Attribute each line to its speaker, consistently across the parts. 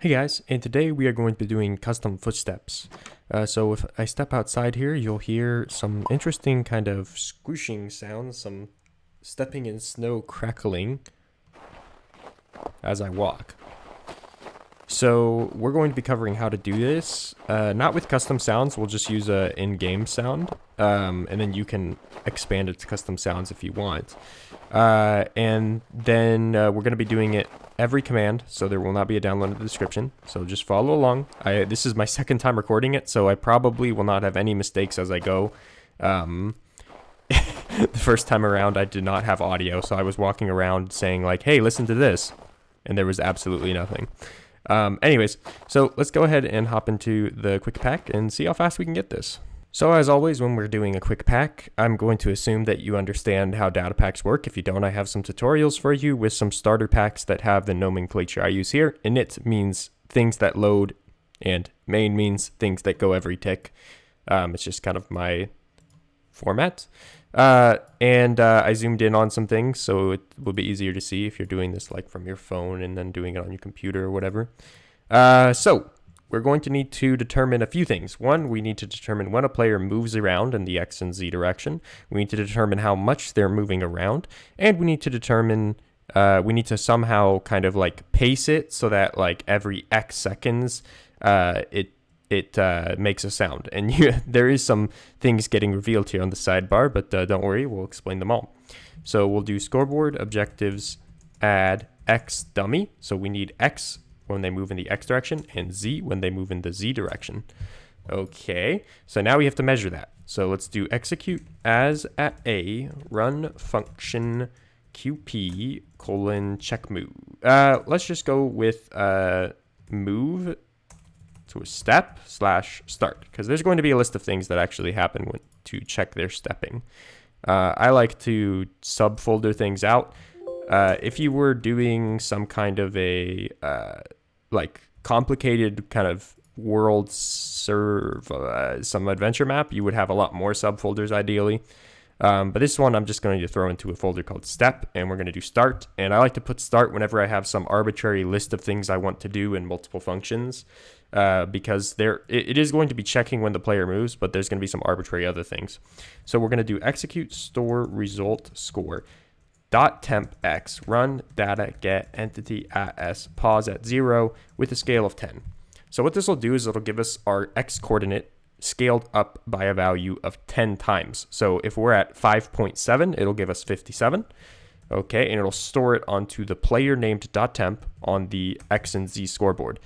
Speaker 1: Hey guys, and today we are going to be doing custom footsteps. So if I step outside here, you'll hear some interesting kind of squishing sounds, some stepping in snow crackling as I walk. So we're going to be covering how to do this, not with custom sounds, we'll just use a in-game sound, and then you can expand it to custom sounds if you want. And then we're going to be doing it every command, so there will not be a download in the description, so just follow along. This is my second time recording it, so I probably will not have any mistakes as I go. The first time around I did not have audio, so I was walking around saying like, hey, listen to this, and there was absolutely nothing. Anyways, so let's go ahead and hop into the quick pack and see how fast we can get this. So as always, when we're doing a quick pack, I'm going to assume that you understand how data packs work. If you don't, I have some tutorials for you with some starter packs that have the nomenclature I use here. Init means things that load, and main means things that go every tick. It's just kind of my format. I zoomed in on some things, so it will be easier to see if you're doing this like from your phone and then doing it on your computer or whatever. So we're going to need to determine a few things. One, we need to determine when a player moves around in the X and Z direction. We need to determine how much they're moving around. And we need to determine, we need to somehow kind of like pace it so that like every X seconds, it makes a sound. And there is some things getting revealed here on the sidebar, but don't worry, we'll explain them all. So we'll do scoreboard objectives, add X dummy. So we need X when they move in the X direction and Z when they move in the Z direction. Okay, so now we have to measure that. So let's do execute as at A, run function QP : check move. Let's just go with move to a step / start, because there's going to be a list of things that actually happen to check their stepping. I like to subfolder things out. If you were doing some kind of a like complicated kind of world some adventure map, you would have a lot more subfolders ideally. But this one I'm just going to throw into a folder called step, and we're going to do start. And I like to put start whenever I have some arbitrary list of things I want to do in multiple functions, because it is going to be checking when the player moves, but there's going to be some arbitrary other things. So we're going to do execute store result score .temp x run data get entity at s pause at 0 with a scale of 10. So what this will do is it'll give us our x coordinate scaled up by a value of 10 times. So if we're at 5.7, it'll give us 57. Okay, and it'll store it onto the player named .temp on the X and Z scoreboard.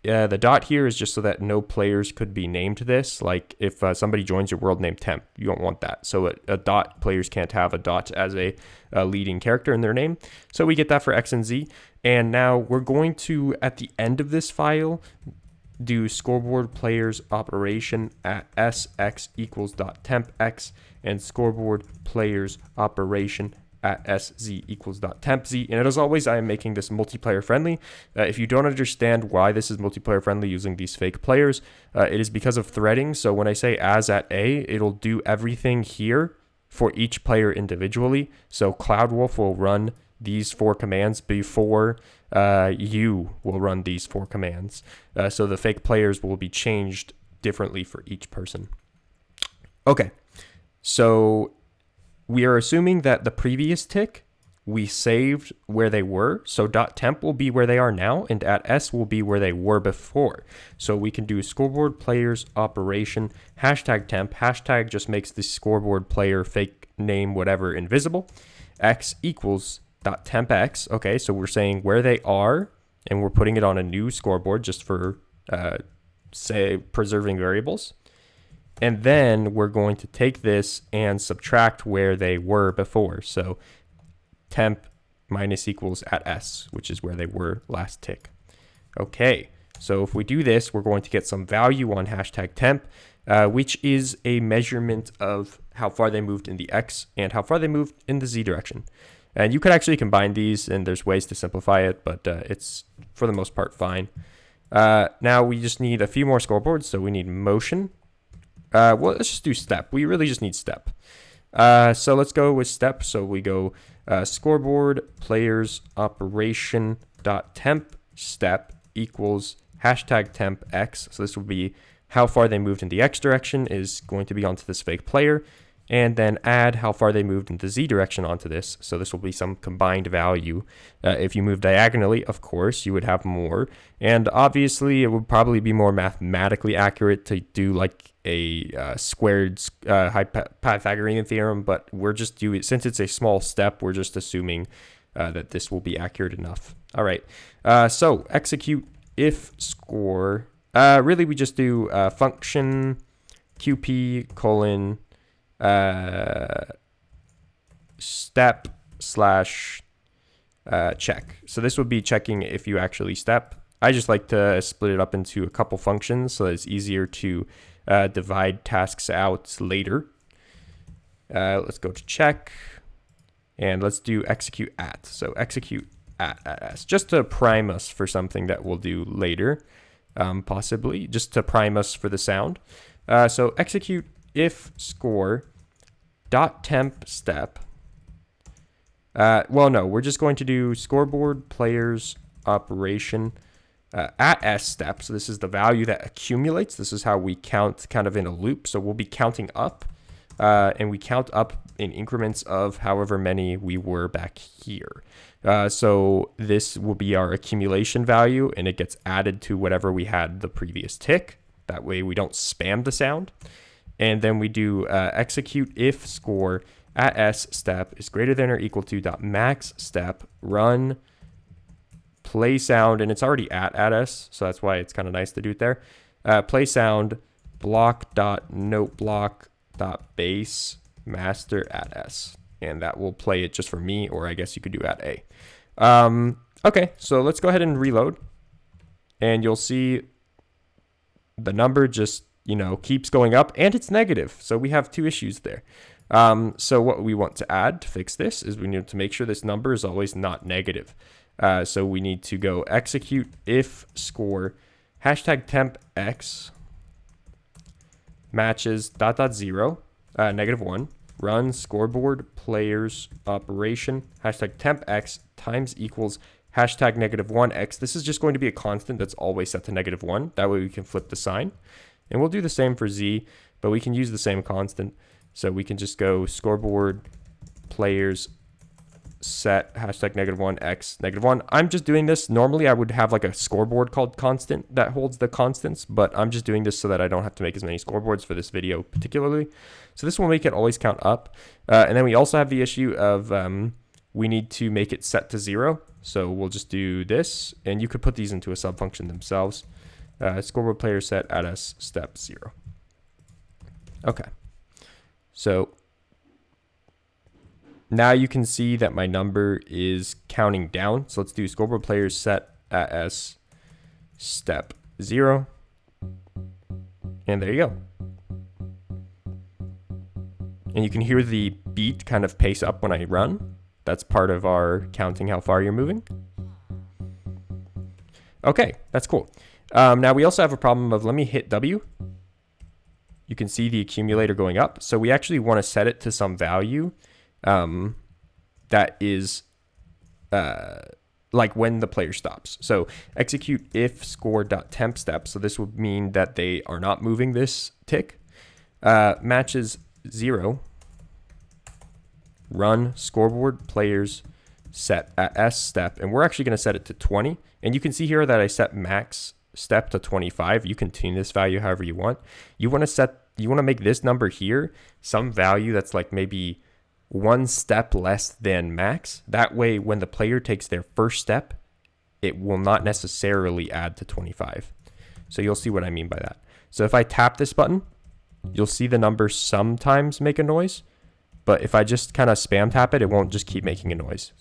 Speaker 1: The dot here is just so that no players could be named this. Like if somebody joins your world named temp, you don't want that. So a dot, players can't have a dot as a leading character in their name. So we get that for X and Z. And now we're going to, at the end of this file, do scoreboard players operation at sx equals .temp x and scoreboard players operation at sz equals .temp z. And as always, I am making this multiplayer friendly. If you don't understand why this is multiplayer friendly using these fake players, it is because of threading. So when I say as at A, it'll do everything here for each player individually. So CloudWolf will run these 4 commands before you will run these 4 commands. So the fake players will be changed differently for each person. Okay, so we are assuming that the previous tick we saved where they were. So .temp will be where they are now, and at S will be where they were before. So we can do scoreboard players operation #temp. Hashtag just makes the scoreboard player fake name whatever invisible. X equals .temp x. Okay, so we're saying where they are, and we're putting it on a new scoreboard just for say preserving variables. And then we're going to take this and subtract where they were before. So temp minus equals at S, which is where they were last tick. Okay, so if we do this, we're going to get some value on #temp, which is a measurement of how far they moved in the X and how far they moved in the Z direction. And you could actually combine these, and there's ways to simplify it, but it's for the most part fine. Now we just need a few more scoreboards, so we need motion. Well, let's just do step. We really just need step. So let's go with step. So we go scoreboard players operation .temp step equals hashtag temp x. So this will be how far they moved in the x direction is going to be onto this fake player, and then add how far they moved in the z direction onto this. So this will be some combined value. If you move diagonally, of course, you would have more. And obviously, it would probably be more mathematically accurate to do like a squared Pythagorean theorem, but we're just doing, since it's a small step, we're just assuming that this will be accurate enough. All right, so execute if score. Really, we just do function qp colon step slash check. So this would be checking if you actually step. I just like to split it up into a couple functions so that it's easier to divide tasks out later. Let's go to check, and let's do execute at. So execute at s, just to prime us for something that we'll do later, possibly, just to prime us for the sound. So execute if score dot temp step. Well, no, we're just going to do scoreboard players operation at s step. So this is the value that accumulates. This is how we count kind of in a loop. So we'll be counting up, and we count up in increments of however many we were back here. So this will be our accumulation value, and it gets added to whatever we had the previous tick. That way we don't spam the sound. And then we do execute if score at s step is greater than or equal to dot max step run play sound, and it's already at s, so that's why it's kind of nice to do it there. Play sound block dot note block dot base master at s, and that will play it just for me, or I guess you could do at a. Okay, so let's go ahead and reload, and you'll see the number just, you know, keeps going up, and it's negative. So we have two issues there. So what we want to add to fix this is we need to make sure this number is always not negative. So we need to go execute if score hashtag temp x matches dot dot 0 -1 run scoreboard players operation hashtag temp x times equals hashtag -1 x. This is just going to be a constant that's always set to -1. That way we can flip the sign. And we'll do the same for z, but we can use the same constant. So we can just go scoreboard players set hashtag -1 x -1. I'm just doing this. Normally I would have like a scoreboard called constant that holds the constants, but I'm just doing this so that I don't have to make as many scoreboards for this video particularly. So this will make it always count up. And then we also have the issue of we need to make it set to 0. So we'll just do this, and you could put these into a subfunction themselves. Scoreboard player set at s step 0. Okay. So now you can see that my number is counting down. So let's do scoreboard players set at s step 0. And there you go. And you can hear the beat kind of pace up when I run. That's part of our counting how far you're moving. Okay, that's cool. Now we also have a problem of, let me hit W. You can see the accumulator going up. So we actually want to set it to some value that is like when the player stops. So execute if score.temp step. So this would mean that they are not moving this tick. Matches 0. Run scoreboard players set at s step, and we're actually going to set it to 20. And you can see here that I set max step to 25. You can tune this value however you want. You want to make this number here some value that's like maybe one step less than max. That way, when the player takes their first step, it will not necessarily add to 25. So you'll see what I mean by that. So if I tap this button, you'll see the number sometimes make a noise. But if I just kind of spam tap it, it won't just keep making a noise.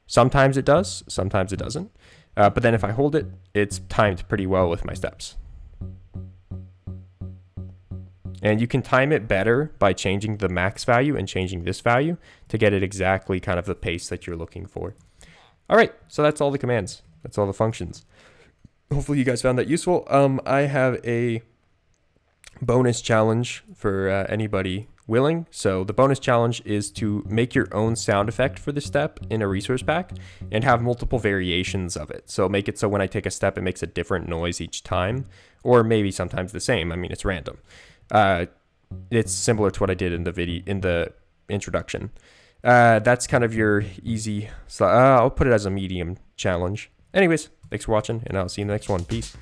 Speaker 1: Sometimes it does, sometimes it doesn't. But then if I hold it, it's timed pretty well with my steps. And you can time it better by changing the max value and changing this value to get it exactly kind of the pace that you're looking for. All right, so that's all the commands. That's all the functions. Hopefully you guys found that useful. I have a bonus challenge for anybody willing. So the bonus challenge is to make your own sound effect for the step in a resource pack and have multiple variations of it. So make it so when I take a step, it makes a different noise each time, or maybe sometimes the same. I mean, it's random. It's similar to what I did in the introduction. That's kind of your easy. I'll put it as a medium challenge. Anyways, thanks for watching, and I'll see you in the next one. Peace.